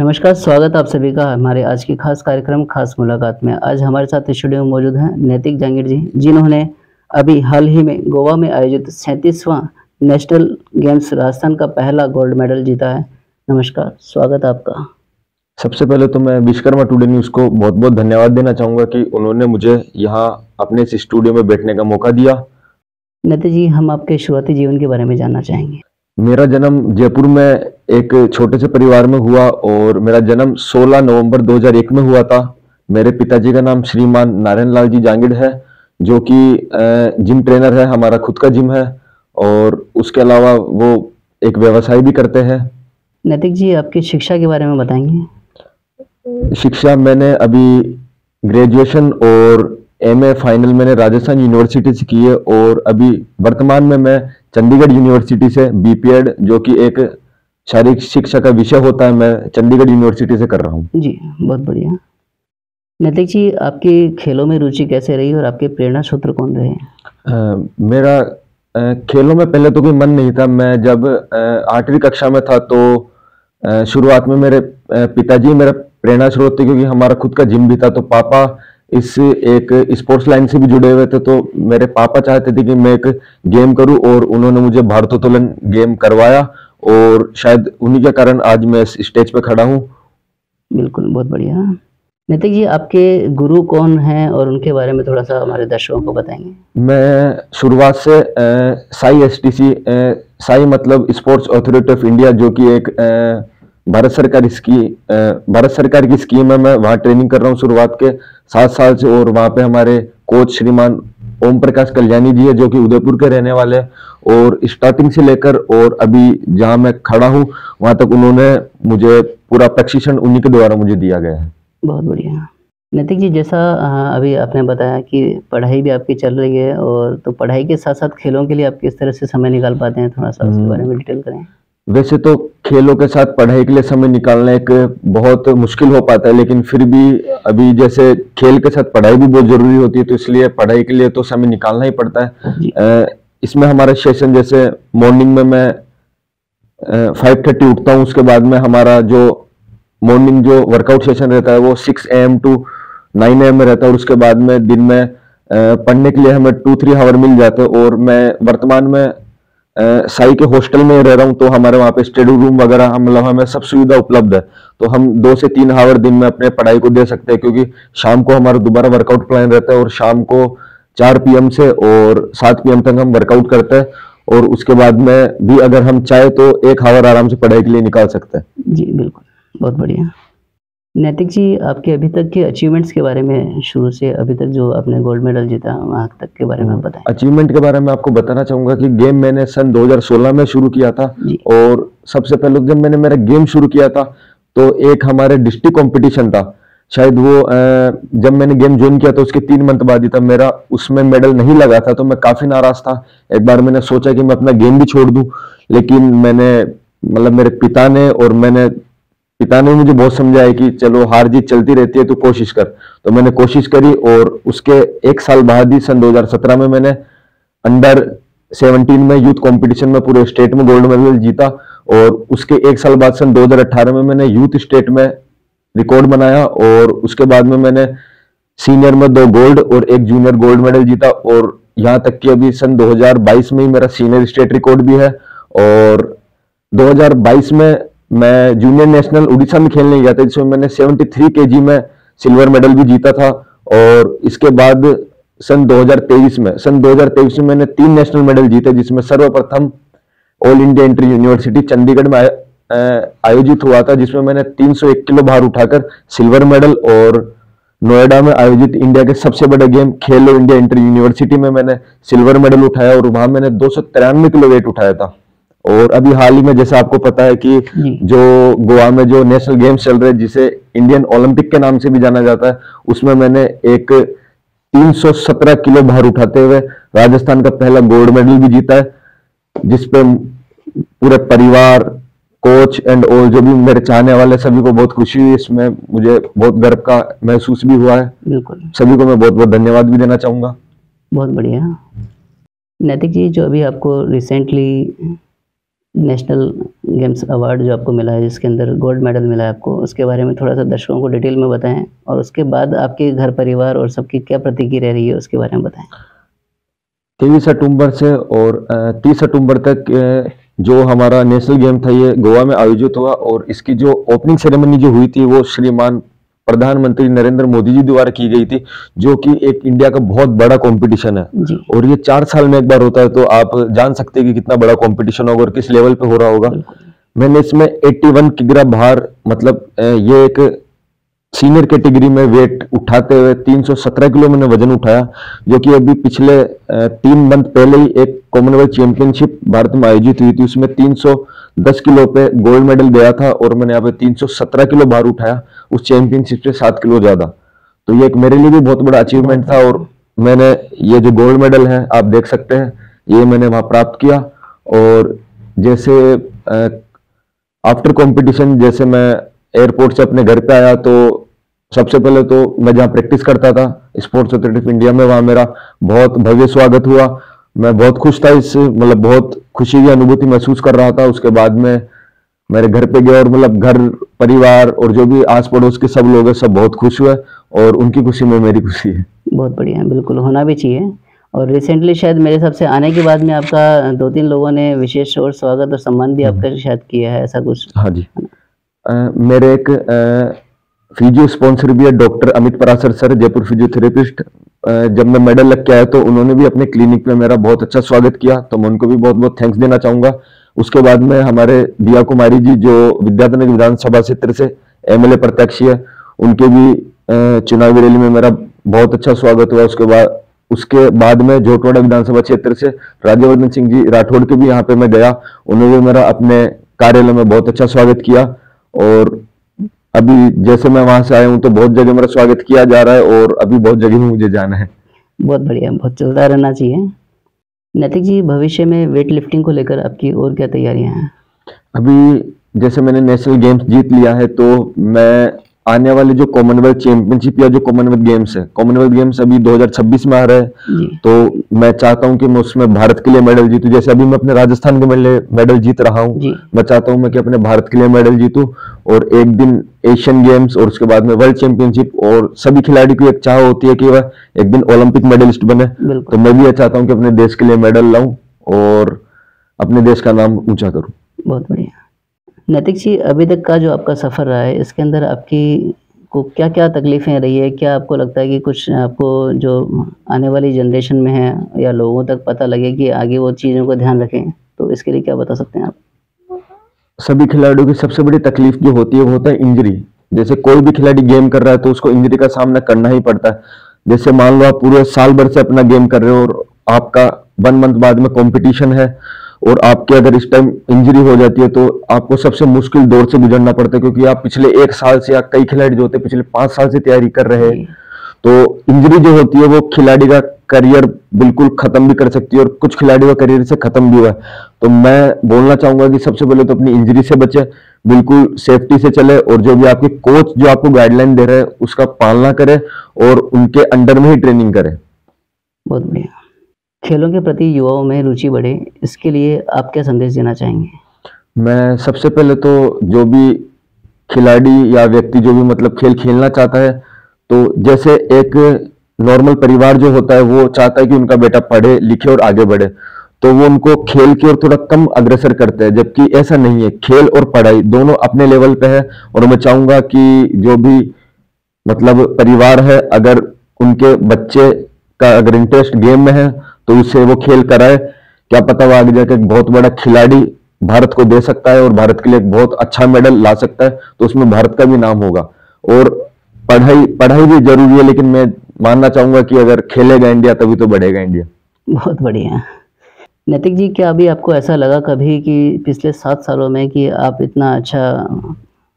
नमस्कार, स्वागत आप सभी का हमारे आज की खास कार्यक्रम खास मुलाकात में। आज हमारे साथ स्टूडियो में मौजूद हैं नैतिक जांगीर जी, जिन्होंने अभी हाल ही में गोवा में आयोजित 37वां नेशनल गेम्स राजस्थान का पहला गोल्ड मेडल जीता है। नमस्कार, स्वागत आपका। सबसे पहले तो मैं विश्वकर्मा टुडे न्यूज़ को बहुत बहुत धन्यवाद देना चाहूँगा कि उन्होंने मुझे यहाँ अपने इस स्टूडियो में बैठने का मौका दिया। नैतिक जी, हम आपके शुरुआती जीवन के बारे में जानना चाहेंगे। मेरा जन्म जयपुर में एक छोटे से परिवार में हुआ और मेरा जन्म 16 नवंबर 2001 में हुआ था। मेरे पिताजी का नाम श्रीमान नारायण लाल जी जांगिड़ है, जो कि जिम ट्रेनर है, हमारा खुद का जिम है और उसके अलावा वो एक व्यवसाय भी करते हैं। नैतिक जी, आपकी शिक्षा के बारे में बताएंगे। शिक्षा मैंने अभी ग्रेजुएशन और एमए फाइनल मैंने राजस्थान यूनिवर्सिटी से की है और अभी वर्तमान में मैं चंडीगढ़ यूनिवर्सिटी से बीपीएड, जो कि एक शारीरिक शिक्षा का विषय होता है, मैं चंडीगढ़ यूनिवर्सिटी से कर रहा हूँ। जी, बहुत बढ़िया। नैतिक जी, आपकी खेलों में रुचि कैसे रही और आपके प्रेरणा स्रोत कौन रहे? मेरा खेलों में पहले तो कोई मन नहीं था। मैं जब 8वीं कक्षा में था तो शुरुआत में मेरे पिताजी मेरा प्रेरणा स्रोत थे, क्योंकि हमारा खुद का जिम भी था। तो पापा इस एक स्पोर्ट्स लाइन से भी जुड़े हुए थे, तो मेरे पापा चाहते थे कि मैं एक गेम करूं और उन्होंने मुझे भारोत्तोलन गेम करवाया और शायद उन्हीं के कारण आज मैं इस स्टेज पे खड़ा हूं। बिल्कुल, बहुत बढ़िया। नैतिक जी, आपके गुरु कौन हैं और उनके बारे में थोड़ा सा हमारे दर्शकों को बताएंगे। मैं शुरुआत से साई एसटीसी, साई मतलब स्पोर्ट्स अथॉरिटी ऑफ इंडिया, जो कि एक भारत सरकार की स्कीम है। मैं वहाँ ट्रेनिंग कर रहा हूँ शुरुआत के 7 साल से और वहाँ पे हमारे कोच श्रीमान ओम प्रकाश कल्याणी जी है, जो कि उदयपुर के रहने वाले हैं और स्टार्टिंग से लेकर और अभी जहाँ मैं खड़ा हूँ वहाँ तक उन्होंने मुझे पूरा प्रशिक्षण उन्हीं के द्वारा मुझे दिया गया है। बहुत बढ़िया। नैतिक जी, जैसा अभी आपने बताया कि पढ़ाई भी आपकी चल रही है, और तो पढ़ाई के साथ साथ खेलों के लिए आप किस तरह से समय निकाल पाते हैं, थोड़ा सा उसके बारे में डिटेल करें। वैसे तो खेलों के साथ पढ़ाई के लिए समय निकालना एक बहुत मुश्किल हो पाता है, लेकिन फिर भी अभी जैसे खेल के साथ पढ़ाई भी बहुत जरूरी होती है, तो इसलिए पढ़ाई के लिए तो समय निकालना ही पड़ता है। इसमें हमारा सेशन जैसे मॉर्निंग में मैं 5:30 उठता हूँ, उसके बाद में हमारा जो मॉर्निंग जो वर्कआउट सेशन रहता है वो 6 AM to 9 AM में रहता है और उसके बाद में दिन में पढ़ने के लिए हमें 2-3 आवर मिल जाते हैं। और मैं वर्तमान में साई के हॉस्टल में रह रहा हूँ, तो हमारे वहाँ पे स्टडी रूम वगैरह मतलब हमें सब सुविधा उपलब्ध है, तो हम 2 से 3 आवर दिन में अपने पढ़ाई को दे सकते हैं, क्योंकि शाम को हमारा दोबारा वर्कआउट प्लान रहता है और शाम को 4 PM से और 7 PM तक हम वर्कआउट करते हैं और उसके बाद में भी अगर हम चाहे तो 1 आवर आराम से पढ़ाई के लिए निकाल सकते हैं। जी बिल्कुल, बहुत बढ़िया। नैतिक जी, आपके अभी तक के अचीवमेंट्स के बारे में, शुरू से अभी तक जो आपने गोल्ड मेडल जीता वहाँ तक के बारे में बताएं। अचीवमेंट के बारे में आपको बताना चाहूंगा कि गेम मैंने सन 2016 में शुरू किया था और सबसे पहले जब मैंने मेरा गेम शुरू किया था तो एक हमारे डिस्ट्रिक्ट कंपटीशन था, शायद वो जब मैंने गेम ज्वाइन किया तो उसके 3 मंथ बाद ही था, मेरा उसमें मेडल नहीं लगा था, तो मैं काफी नाराज था। एक बार मैंने सोचा कि मैं अपना गेम भी छोड़ दूं, लेकिन मैंने मतलब मेरे पिता ने मुझे बहुत समझाया कि चलो हार जीत चलती रहती है, तो कोशिश कर। तो मैंने कोशिश करी और उसके 1 साल बाद ही सन 2017 में मैंने अंडर 17 में यूथ कंपटीशन में पूरे स्टेट में गोल्ड मेडल जीता और उसके 1 साल बाद सन 2018 में मैंने यूथ स्टेट में रिकॉर्ड बनाया और उसके बाद में मैंने सीनियर में 2 गोल्ड और 1 जूनियर गोल्ड मेडल जीता और यहाँ तक कि अभी सन 2022 में ही मेरा सीनियर स्टेट रिकॉर्ड भी है। और 2022 में मैं जूनियर नेशनल उड़ीसा में खेलने गया था, जिसमें मैंने 73 kg में सिल्वर मेडल भी जीता था। और इसके बाद सन 2023 में मैंने 3 नेशनल मेडल जीते, जिसमें सर्वप्रथम all India inter university Chandigarh में आयोजित हुआ था, जिसमें मैंने 301 किलो भार उठाकर सिल्वर मेडल, और नोएडा में आयोजित इंडिया के सबसे बड़े गेम खेलो इंडिया इंटर यूनिवर्सिटी में मैंने सिल्वर मेडल उठाया और वहां मैंने 293 किलो वेट उठाया था। और अभी हाल ही में जैसे आपको पता है कि जो गोवा में जो नेशनल गेम्स चल रहे हैं, जिसे इंडियन ओलंपिक के नाम से भी जाना जाता है, उसमें मैंने एक 317 किलो भार उठाते हुए राजस्थान का पहला गोल्ड मेडल भी जीता है, जिसपे पूरे परिवार, कोच एंड ऑल जो भी मेरे चाहने वाले सभी को बहुत खुशी हुई। इसमें मुझे बहुत गर्व का महसूस भी हुआ है। बिल्कुल, सभी को मैं बहुत बहुत धन्यवाद भी देना चाहूंगा। बहुत बढ़िया। नैतिक जी, जो अभी आपको रिसेंटली नेशनल गेम्स अवार्ड जो आपको मिला है, जिसके अंदर गोल्ड मेडल मिला है आपको, उसके बारे में थोड़ा सा दर्शकों को डिटेल में बताएं, और उसके बाद आपके घर परिवार और सबकी क्या प्रतिक्रिया रही है उसके बारे में बताएं। 23 सितंबर से और 30 सितंबर तक जो हमारा नेशनल गेम था ये गोवा में आयोजित हुआ, और इसकी जो ओपनिंग सेरेमनी जो हुई थी वो श्रीमान प्रधानमंत्री नरेंद्र मोदी जी द्वारा की गई थी, जो कि एक इंडिया का बहुत बड़ा कंपटीशन है जी। और ये 4 साल में एक बार होता है, तो आप जान सकते हैं कि कितना बड़ा कंपटीशन होगा और किस लेवल पे हो रहा होगा। मैंने इसमें 81 किग्रा भार, मतलब ये एक सीनियर कैटेगरी में वेट उठाते हुए 317 किलो मैंने वजन उठाया, जो कि अभी पिछले 3 मंथ पहले ही एक कॉमनवेल्थ चैंपियनशिप भारत में आयोजित हुई थी, उसमें 310 किलो पे गोल्ड मेडल गया था और मैंने यहाँ पे 317 किलो भार उठाया, उस चैंपियनशिप से 7 किलो ज्यादा। तो ये एक मेरे लिए भी बहुत बड़ा अचीवमेंट था, और मैंने ये जो गोल्ड मेडल है आप देख सकते हैं, ये मैंने वहां प्राप्त किया। और जैसे आफ्टर कंपटीशन, जैसे मैं एयरपोर्ट से अपने घर पे आया, तो सबसे पहले तो मैं जहाँ प्रैक्टिस करता था स्पोर्ट्स अथॉरिटी ऑफ इंडिया में, वहां मेरा बहुत भव्य स्वागत हुआ। मैं बहुत खुश था, इससे मतलब बहुत खुशी की अनुभूति महसूस कर रहा था। उसके बाद में मेरे घर पे गया और मतलब घर परिवार और जो भी आस पड़ोस के सब लोग हैं, सब बहुत खुश हुए, और उनकी खुशी में मेरी खुशी है। बहुत बढ़िया, बिल्कुल होना भी चाहिए। और रिसेंटली शायद मेरे हिसाब से आने के बाद में आपका 2-3 लोगों ने विशेष और स्वागत और सम्मान भी आपका शायद किया है, ऐसा कुछ? हाँ जी, मेरे एक फिजियो स्पॉन्सर भी है, doctor Amit Parashar sir, Jaipur physiotherapist. जब मैं मेडल लग के आया तो उन्होंने भी अपने क्लिनिक पे मेरा बहुत अच्छा स्वागत किया, तो मैं उनको भी बहुत बहुत थैंक्स देना चाहूंगा। उसके बाद में हमारे दिया कुमारी जी, जो विद्यार्थी विधानसभा क्षेत्र से एमएलए प्रत्याशी है, उनके भी चुनावी रैली में मेरा बहुत अच्छा स्वागत हुआ। उसके बाद में जोटवाड़ा विधानसभा क्षेत्र से राज्यवर्धन सिंह जी राठौड़ के भी यहाँ पे मैं गया, उन्होंने भी मेरा अपने कार्यालय में बहुत अच्छा स्वागत किया। और अभी जैसे मैं वहां से आया हूँ तो बहुत जगह मेरा स्वागत किया जा रहा है, और अभी बहुत जगह में मुझे जाना है। बहुत बढ़िया, बहुत चलता रहना चाहिए। नैतिक जी, भविष्य में वेट लिफ्टिंग को लेकर आपकी और क्या तैयारियां हैं? अभी जैसे मैंने नेशनल गेम्स जीत लिया है, तो मैं आने वाले जो कॉमनवेल्थ चैंपियनशिप या जो कॉमनवेल्थ गेम्स है, कॉमनवेल्थ गेम्स अभी 2026 में आ रहा है, तो मैं चाहता हूं कि मैं उसमें भारत के लिए मेडल जीतूं। जैसे अभी मैं अपने राजस्थान के लिए मेडल जीत रहा हूं, मैं चाहता हूं मैं कि अपने भारत के लिए मेडल जीतूं, और एक दिन एशियन गेम्स और उसके बाद में वर्ल्ड चैंपियनशिप। और सभी खिलाड़ी की एक चाह होती है कि वह एक दिन ओलंपिक मेडलिस्ट बने, तो मैं भी ये चाहता हूँ कि अपने देश के लिए मेडल लाऊं और अपने देश का नाम ऊंचा करूं। बहुत बढ़िया। नैतिक जी, अभी तक का जो आपका सफ़र रहा है, इसके अंदर आपकी को क्या क्या तकलीफ़ें रही है? क्या आपको लगता है कि कुछ आपको जो आने वाली जनरेशन में है या लोगों तक पता लगे कि आगे वो चीज़ों को ध्यान रखें, तो इसके लिए क्या बता सकते हैं आप? सभी खिलाड़ियों की सबसे बड़ी तकलीफ जो होती है वो होता है इंजरी। जैसे कोई भी खिलाड़ी गेम कर रहा है तो उसको इंजरी का सामना करना ही पड़ता है। जैसे मान लो आप पूरे साल भर से अपना गेम कर रहे हो और आपका 1 मंथ बाद में कंपटीशन है, और आपके अगर इस टाइम इंजरी हो जाती है तो आपको सबसे मुश्किल दौर से गुजरना पड़ता है, क्योंकि आप पिछले 1 साल से, या कई खिलाड़ी जो होते हैं पिछले 5 साल से तैयारी कर रहे हैं। तो इंजरी जो होती है वो खिलाड़ी का करियर बिल्कुल खत्म भी कर सकती है, और कुछ खिलाड़ी का करियर से खत्म भी हुआ है। तो मैं बोलना चाहूंगा कि सबसे पहले तो अपनी इंजरी से बचे, बिल्कुल सेफ्टी से चले, और जो भी आपके कोच जो आपको गाइडलाइन दे रहे हैं उसका पालना करें और उनके अंडर में ही ट्रेनिंग करें। बहुत बढ़िया। खेलों के प्रति युवाओं में रुचि बढ़े, इसके लिए आप क्या संदेश देना चाहेंगे? मैं सबसे पहले तो जो भी खिलाड़ी या व्यक्ति जो भी मतलब खेल खेलना चाहता है, तो जैसे एक नॉर्मल परिवार जो होता है वो चाहता है कि उनका बेटा पढ़े लिखे और आगे बढ़े, तो वो उनको खेल की ओर थोड़ा कम अग्रसर करते हैं, जबकि ऐसा नहीं है। खेल और पढ़ाई दोनों अपने लेवल पे है, और मैं चाहूंगा कि जो भी मतलब परिवार है, अगर उनके बच्चे का अगर इंटरेस्ट गेम में है तो उससे वो खेल कराए। क्या पता वो आगे जाकर एक बहुत बड़ा खिलाड़ी भारत को दे सकता है और भारत के लिए एक बहुत अच्छा मेडल ला सकता है, तो उसमें भारत का भी नाम होगा। और पढ़ाई भी जरूरी है, लेकिन मैं मानना चाहूंगा कि अगर खेलेगा इंडिया तभी तो बढ़ेगा इंडिया। बहुत बढ़िया। नैतिक जी, क्या अभी आपको ऐसा लगा कभी कि पिछले 7 सालों में कि आप इतना अच्छा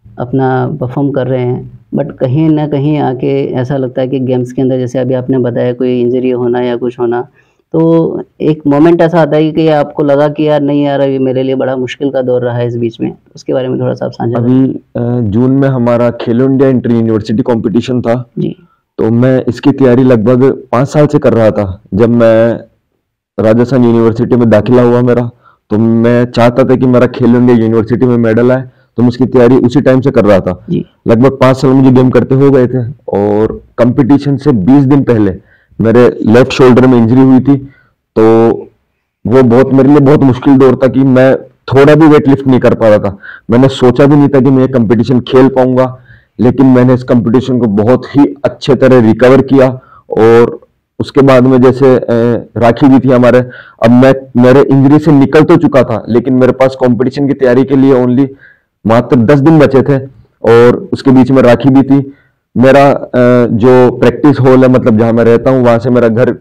अपना परफॉर्म कर रहे हैं, बट कहीं ना कहीं आके ऐसा लगता है कि गेम्स के अंदर, जैसे अभी आपने बताया, कोई इंजरी होना या कुछ होना, तो एक मोमेंट ऐसा आता है कि आपको लगा कि यार नहीं यार, अभी मेरे लिए बड़ा मुश्किल का दौर रहा है इस बीच में, उसके बारे में थोड़ा सा आप साझा करें। अभी जून में हमारा खेलो इंडिया इंटर यूनिवर्सिटी कंपटीशन था जी, तो मैं इसकी तैयारी लगभग 5 साल से कर रहा था। जब मैं राजस्थान यूनिवर्सिटी में दाखिला हुआ मेरा, तो मैं चाहता था कि मेरा खेलो इंडिया यूनिवर्सिटी में मेडल आए, तो मैं उसकी तैयारी उसी टाइम से कर रहा था। लगभग 5 साल मुझे गेम करते हो गए थे, और कंपटीशन से 20 दिन पहले मेरे लेफ्ट शोल्डर में इंजरी हुई थी। तो वो बहुत मेरे लिए बहुत मुश्किल दौर था कि मैं थोड़ा भी वेट लिफ्ट नहीं कर पा रहा था। मैंने सोचा भी नहीं था कि मैं ये कंपटीशन खेल पाऊंगा, लेकिन मैंने इस कंपटीशन को बहुत ही अच्छे तरह रिकवर किया। और उसके बाद में जैसे राखी भी थी हमारे, अब मैं मेरे इंजरी से निकल तो चुका था, लेकिन मेरे पास कंपटीशन की तैयारी के लिए ओनली मात्र 10 दिन बचे थे, और उसके बीच में राखी भी थी। मेरा जो प्रैक्टिस हॉल है, मतलब जहां मैं रहता हूं, वहां से मेरा घर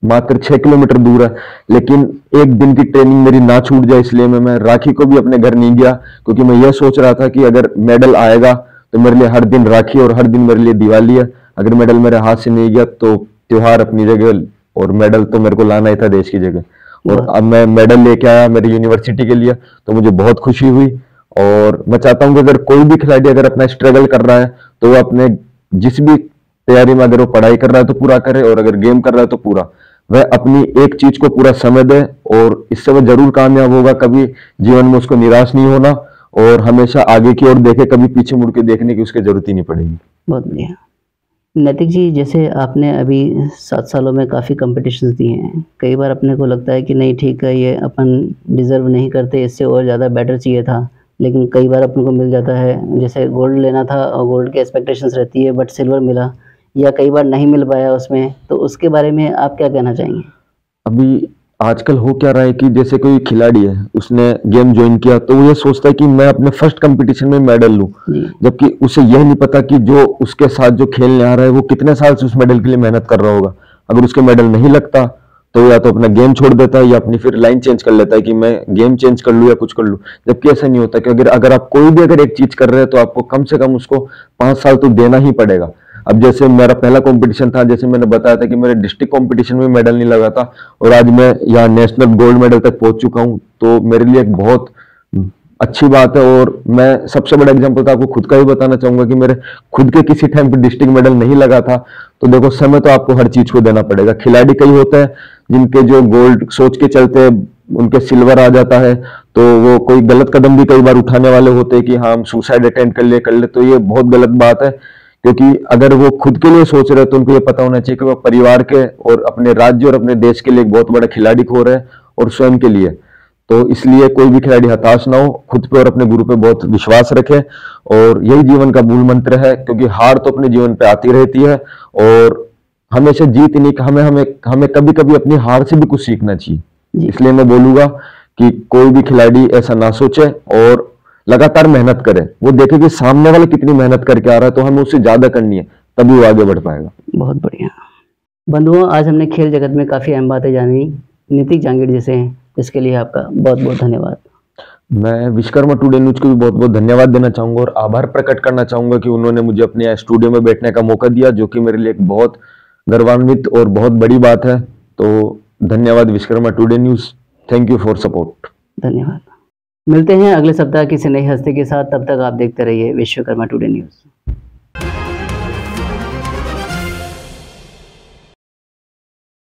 मात्र 6 किलोमीटर दूर है, लेकिन एक दिन की ट्रेनिंग मेरी ना छूट जाए इसलिए मैं राखी को भी अपने घर नहीं गया, क्योंकि मैं यह सोच रहा था कि अगर मेडल आएगा तो मेरे लिए हर दिन राखी और हर दिन मेरे लिए दिवाली है। अगर मेडल मेरे हाथ से नहीं गया तो त्योहार अपनी जगह, और मेडल तो मेरे को लाना ही था देश की जगह। और अब मैं मेडल लेके आया मेरी यूनिवर्सिटी के लिए, तो मुझे बहुत खुशी हुई। और मैं चाहता हूं कि अगर कोई भी खिलाड़ी अगर अपना स्ट्रगल कर रहा है, तो वो अपने जिस भी तैयारी में, अगर वो पढ़ाई कर रहा है तो पूरा करे, और अगर गेम कर रहा है तो पूरा, वह अपनी एक चीज को पूरा समय दे, और इससे वह जरूर कामयाब होगा। कभी जीवन में उसको निराश नहीं होना, और हमेशा आगे की ओर देखे, कभी पीछे मुड़ के देखने की उसकी जरूरत ही नहीं पड़ेगी। बहुत बढ़िया। नैतिक जी, जैसे आपने अभी 7 सालों में काफ़ी कॉम्पिटिशन्स दिए हैं, कई बार अपने को लगता है कि नहीं ठीक है, ये अपन डिज़र्व नहीं करते, इससे और ज़्यादा बेटर चाहिए था, लेकिन कई बार अपने को मिल जाता है। जैसे गोल्ड लेना था और गोल्ड की एक्सपेक्टेशंस रहती है, बट सिल्वर मिला, या कई बार नहीं मिल पाया उसमें, तो उसके बारे में आप क्या कहना चाहेंगे? अभी आजकल हो क्या रहा है कि जैसे कोई खिलाड़ी है, उसने गेम ज्वाइन किया, तो वो ये सोचता है कि मैं अपने फर्स्ट कंपटीशन में मेडल लूं, जबकि उसे यह नहीं पता कि जो उसके साथ जो खेलने आ रहा है वो कितने साल से उस मेडल के लिए मेहनत कर रहा होगा। अगर उसके मेडल नहीं लगता तो या तो अपना गेम छोड़ देता है, या अपनी फिर लाइन चेंज कर लेता है कि मैं गेम चेंज कर लूं या कुछ कर लूं। जबकि ऐसा नहीं होता कि अगर आप कोई भी अगर एक चीज कर रहे हैं, तो आपको कम से कम उसको 5 साल तो देना ही पड़ेगा। अब जैसे मेरा पहला कंपटीशन था, जैसे मैंने बताया था कि मेरे डिस्ट्रिक्ट कंपटीशन में मेडल नहीं लगा था, और आज मैं यहाँ नेशनल गोल्ड मेडल तक पहुंच चुका हूं, तो मेरे लिए एक बहुत अच्छी बात है। और मैं सबसे बड़ा एग्जांपल तो आपको खुद का ही बताना चाहूंगा कि मेरे खुद के किसी टाइम पे डिस्ट्रिक्ट मेडल नहीं लगा था। तो देखो, समय तो आपको हर चीज को देना पड़ेगा। खिलाड़ी कई होते हैं जिनके जो गोल्ड सोच के चलते हैं, उनके सिल्वर आ जाता है, तो वो कोई गलत कदम भी कई बार उठाने वाले होते हैं कि हाँ, हम सुसाइड अटेम्प्ट कर ले, तो ये बहुत गलत बात है। क्योंकि अगर वो खुद के लिए सोच रहे हैं, तो उनको ये पता होना चाहिए कि वो परिवार के और अपने राज्य और अपने देश के लिए एक बहुत बड़ा खिलाड़ी खो रहे हैं, और स्वयं के लिए। तो इसलिए कोई भी खिलाड़ी हताश ना हो, खुद पे और अपने गुरु पे बहुत विश्वास रखे, और यही जीवन का मूल मंत्र है। क्योंकि हार तो अपने जीवन पे आती रहती है, और हमेशा जीत नहीं, हमें कभी कभी अपनी हार से भी कुछ सीखना चाहिए। इसलिए मैं बोलूंगा कि कोई भी खिलाड़ी ऐसा ना सोचे, और लगातार मेहनत करे। वो देखे कि सामने वाला कितनी मेहनत करके आ रहा है, तो हमें उससे ज्यादा करनी है, तभी वो आगे बढ़ पाएगा। बहुत बढ़िया। बंधुओं, आज हमने खेल जगत में काफी अहम बातें जानी नैतिक जांगीड़ जी से, इसके लिए आपका बहुत बहुत धन्यवाद। मैं विश्वकर्मा टुडे न्यूज को भी बहुत बहुत धन्यवाद देना चाहूंगा, और आभार प्रकट करना चाहूंगा कि उन्होंने मुझे अपने स्टूडियो में बैठने का मौका दिया, जो कि मेरे लिए एक बहुत गर्वान्वित और बहुत बड़ी बात है। तो धन्यवाद Vishwakarma today news. Thank you for support. धन्यवाद। मिलते हैं अगले सप्ताह किसी नई हस्ती के साथ, तब तक आप देखते रहिए विश्वकर्मा टुडे न्यूज।